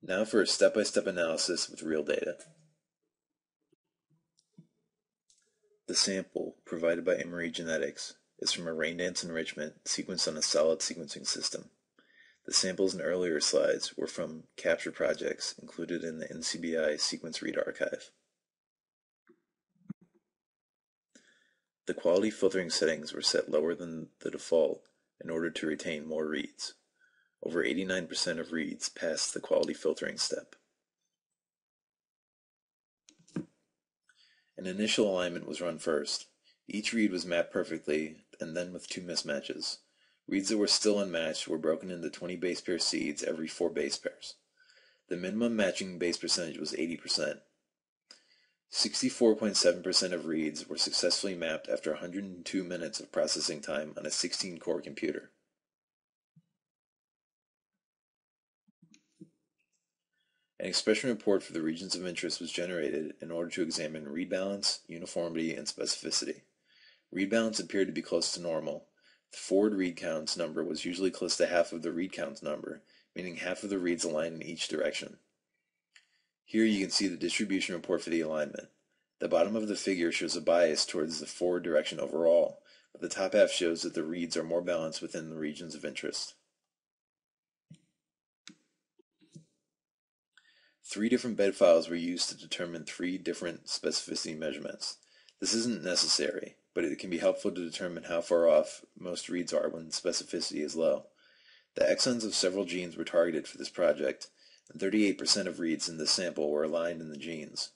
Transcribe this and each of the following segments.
Now for a step-by-step analysis with real data. The sample, provided by Emory Genetics, is from a raindance enrichment sequenced on a solid sequencing system. The samples in earlier slides were from capture projects included in the NCBI Sequence Read Archive. The quality filtering settings were set lower than the default in order to retain more reads. Over 89% of reads passed the quality filtering step. An initial alignment was run first. Each read was mapped perfectly, and then with 2 mismatches. Reads that were still unmatched were broken into 20 base pair seeds every 4 base pairs. The minimum matching base percentage was 80%. 64.7% of reads were successfully mapped after 102 minutes of processing time on a 16-core computer. An expression report for the regions of interest was generated in order to examine read balance, uniformity, and specificity. Read balance appeared to be close to normal. The forward read counts number was usually close to half of the read counts number, meaning half of the reads aligned in each direction. Here you can see the distribution report for the alignment. The bottom of the figure shows a bias towards the forward direction overall, but the top half shows that the reads are more balanced within the regions of interest. 3 different bed files were used to determine 3 different specificity measurements. This isn't necessary, but it can be helpful to determine how far off most reads are when specificity is low. The exons of several genes were targeted for this project, and 38% of reads in this sample were aligned in the genes.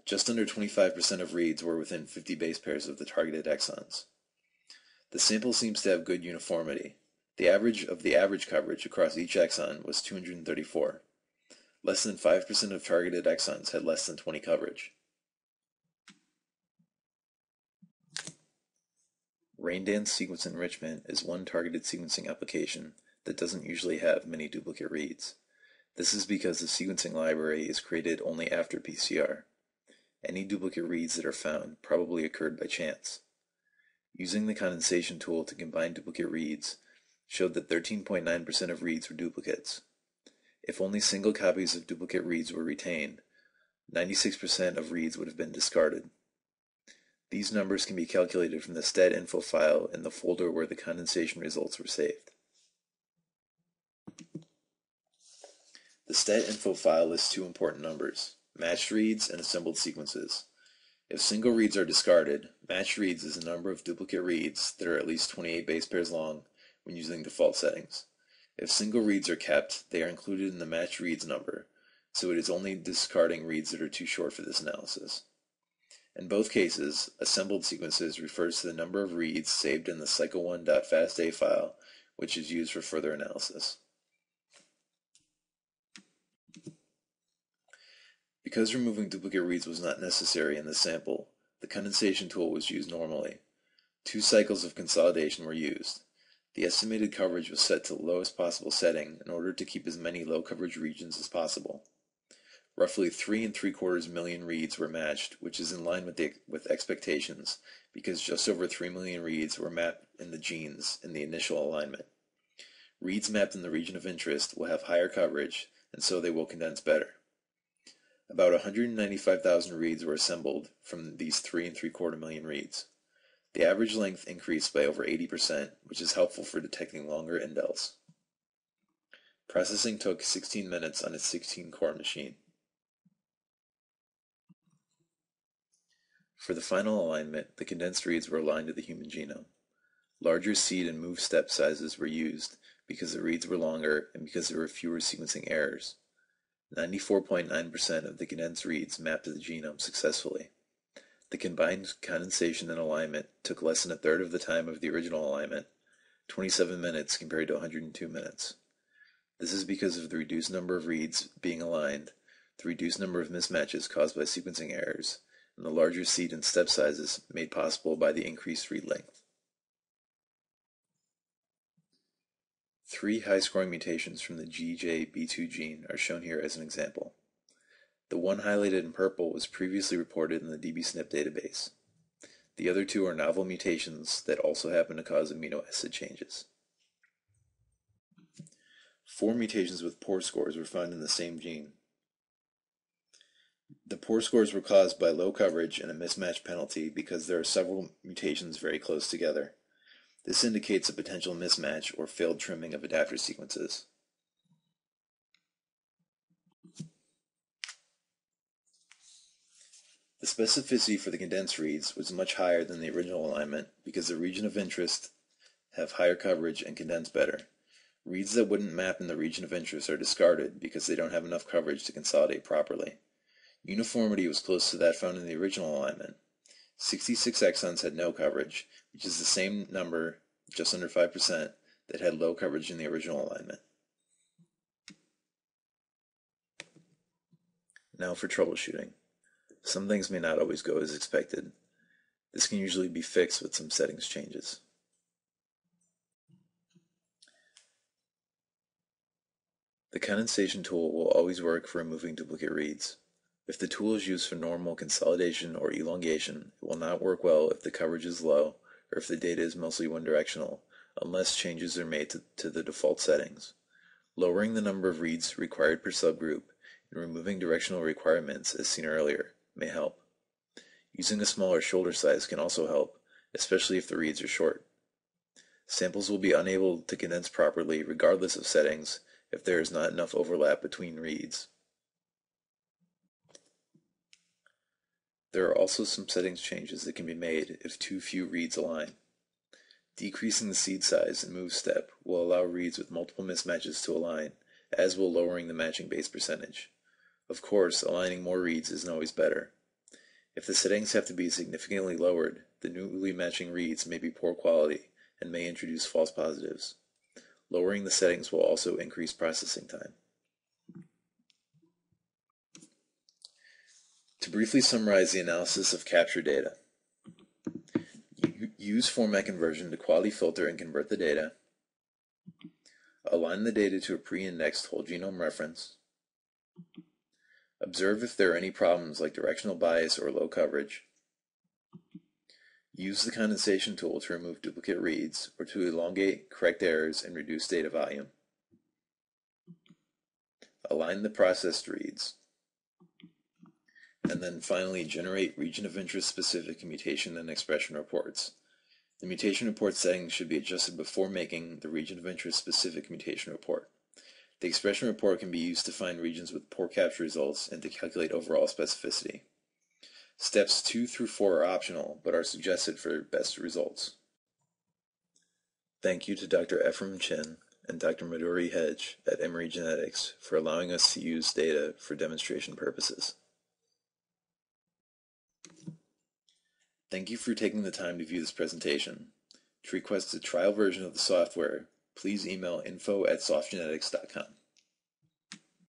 Just under 25% of reads were within 50 base pairs of the targeted exons. The sample seems to have good uniformity. The average of the average coverage across each exon was 234. Less than 5% of targeted exons had less than 20 coverage. Raindance sequence enrichment is one targeted sequencing application that doesn't usually have many duplicate reads. This is because the sequencing library is created only after PCR. Any duplicate reads that are found probably occurred by chance. Using the condensation tool to combine duplicate reads showed that 13.9% of reads were duplicates. If only single copies of duplicate reads were retained, 96% of reads would have been discarded. These numbers can be calculated from the stat info file in the folder where the condensation results were saved. The stat info file lists 2 important numbers: matched reads and assembled sequences. If single reads are discarded, matched reads is the number of duplicate reads that are at least 28 base pairs long when using default settings. If single reads are kept, they are included in the matched reads number, so it is only discarding reads that are too short for this analysis. In both cases, assembled sequences refers to the number of reads saved in the cycle1.fasta file, which is used for further analysis. Because removing duplicate reads was not necessary in this sample, the condensation tool was used normally. 2 cycles of consolidation were used. The estimated coverage was set to the lowest possible setting in order to keep as many low coverage regions as possible. Roughly 3 3/4 million reads were matched, which is in line with expectations because just over 3 million reads were mapped in the genes in the initial alignment. Reads mapped in the region of interest will have higher coverage, and so they will condense better. About 195,000 reads were assembled from these 3 3/4 million reads. The average length increased by over 80%, which is helpful for detecting longer indels. Processing took 16 minutes on a 16-core machine. For the final alignment, the condensed reads were aligned to the human genome. Larger seed and move step sizes were used because the reads were longer and because there were fewer sequencing errors. 94.9% of the condensed reads mapped to the genome successfully. The combined condensation and alignment took less than a third of the time of the original alignment, 27 minutes compared to 102 minutes. This is because of the reduced number of reads being aligned, the reduced number of mismatches caused by sequencing errors, and the larger seed and step sizes made possible by the increased read length. 3 high-scoring mutations from the GJB2 gene are shown here as an example. The one highlighted in purple was previously reported in the dbSNP database. The other 2 are novel mutations that also happen to cause amino acid changes. 4 mutations with poor scores were found in the same gene. The poor scores were caused by low coverage and a mismatch penalty because there are several mutations very close together. This indicates a potential mismatch or failed trimming of adapter sequences. The specificity for the condensed reads was much higher than the original alignment because the region of interest have higher coverage and condense better. Reads that wouldn't map in the region of interest are discarded because they don't have enough coverage to consolidate properly. Uniformity was close to that found in the original alignment. 66 exons had no coverage, which is the same number, just under 5%, that had low coverage in the original alignment. Now for troubleshooting. Some things may not always go as expected. This can usually be fixed with some settings changes. The condensation tool will always work for removing duplicate reads. If the tool is used for normal consolidation or elongation, it will not work well if the coverage is low or if the data is mostly one-directional, unless changes are made to the default settings. Lowering the number of reads required per subgroup and removing directional requirements, as seen earlier, may help. Using a smaller shoulder size can also help, especially if the reads are short. Samples will be unable to condense properly regardless of settings if there is not enough overlap between reads. There are also some settings changes that can be made if too few reads align. Decreasing the seed size and move step will allow reads with multiple mismatches to align, as will lowering the matching base percentage. Of course, aligning more reads isn't always better. If the settings have to be significantly lowered, the newly matching reads may be poor quality and may introduce false positives. Lowering the settings will also increase processing time. To briefly summarize the analysis of capture data, use format conversion to quality filter and convert the data, align the data to a pre-indexed whole genome reference, observe if there are any problems like directional bias or low coverage, use the condensation tool to remove duplicate reads or to elongate, correct errors, and reduce data volume, align the processed reads, and then finally generate region of interest specific mutation and expression reports. The mutation report settings should be adjusted before making the region of interest specific mutation report. The expression report can be used to find regions with poor capture results and to calculate overall specificity. Steps 2 through 4 are optional, but are suggested for best results. Thank you to Dr. Ephraim Chin and Dr. Madhuri Hedge at Emory Genetics for allowing us to use data for demonstration purposes. Thank you for taking the time to view this presentation. To request a trial version of the software, please email info@softgenetics.com.